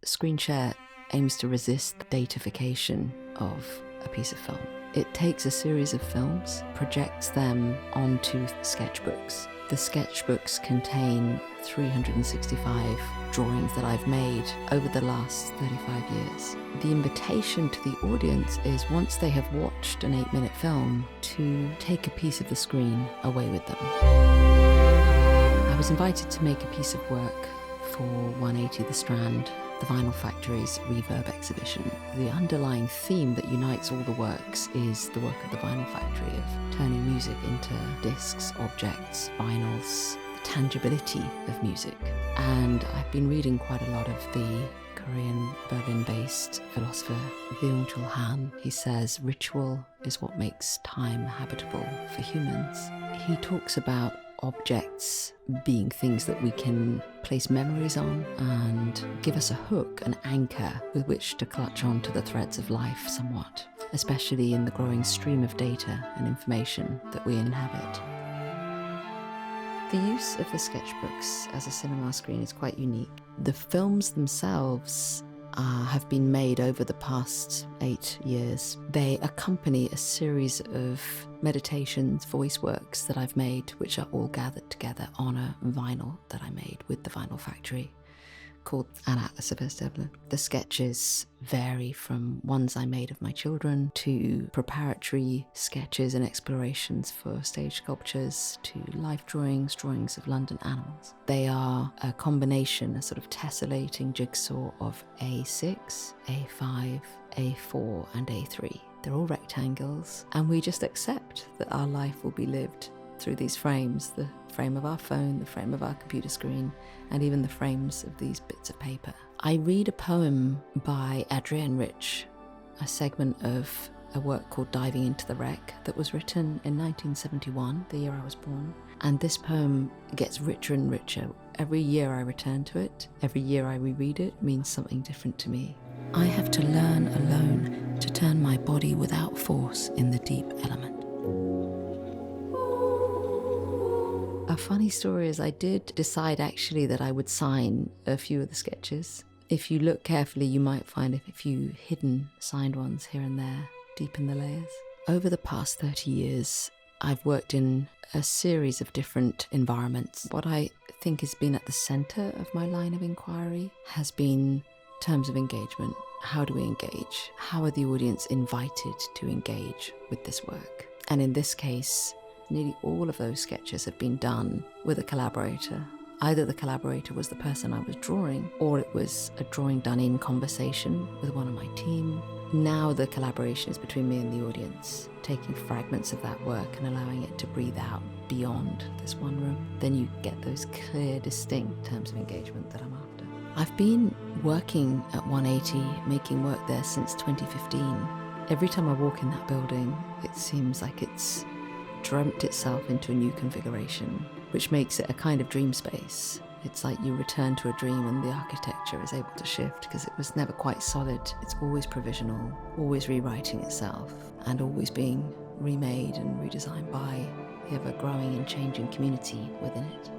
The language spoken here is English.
Screenshare aims to resist the datification of a piece of film. It takes a series of films, projects them onto sketchbooks. The sketchbooks contain 365 drawings that I've made over the last 35 years. The invitation to the audience is, once they have watched an 8-minute film, to take a piece of the screen away with them. I was invited to make a piece of work for 180 The Strand, the Vinyl Factory's Reverb exhibition. The underlying theme that unites all the works is the work of the Vinyl Factory, of turning music into discs, objects, vinyls, the tangibility of music. And I've been reading quite a lot of the Korean, Berlin-based philosopher Byung-Chul Han. He says ritual is what makes time habitable for humans. He talks about objects being things that we can place memories on and give us a hook, an anchor with which to clutch on to the threads of life somewhat, especially in the growing stream of data and information that we inhabit. The use of the sketchbooks as a cinema screen is quite unique. The films themselves have been made over the past 8 years. They accompany a series of meditations, voice works that I've made, which are all gathered together on a vinyl that I made with the Vinyl Factory, called An Atlas of Es Devlin. The sketches vary from ones I made of my children to preparatory sketches and explorations for stage sculptures to life drawings, drawings of London animals. They are a combination, a sort of tessellating jigsaw of A6, A5, A4 and A3. They're all rectangles, and we just accept that our life will be lived through these frames, the frame of our phone, the frame of our computer screen, and even the frames of these bits of paper. I read a poem by Adrienne Rich, a segment of a work called Diving into the Wreck that was written in 1971, the year I was born. And this poem gets richer and richer. Every year I return to it, every year I reread it, means something different to me. I have to learn alone to turn my body without force in the deep element. A funny story is I did decide actually that I would sign a few of the sketches. If you look carefully, you might find a few hidden signed ones here and there, deep in the layers. Over the past 30 years, I've worked in a series of different environments. What I think has been at the center of my line of inquiry has been terms of engagement. How do we engage? How are the audience invited to engage with this work? And in this case, nearly all of those sketches have been done with a collaborator. Either the collaborator was the person I was drawing, or it was a drawing done in conversation with one of my team. Now the collaboration is between me and the audience, taking fragments of that work and allowing it to breathe out beyond this one room. Then you get those clear, distinct terms of engagement that I'm after. I've been working at 180, making work there since 2015. Every time I walk in that building, it seems like it's dreamt itself into a new configuration, which makes it a kind of dream space. It's like you return to a dream and the architecture is able to shift because it was never quite solid. It's always provisional, always rewriting itself, and always being remade and redesigned by the ever-growing and changing community within it.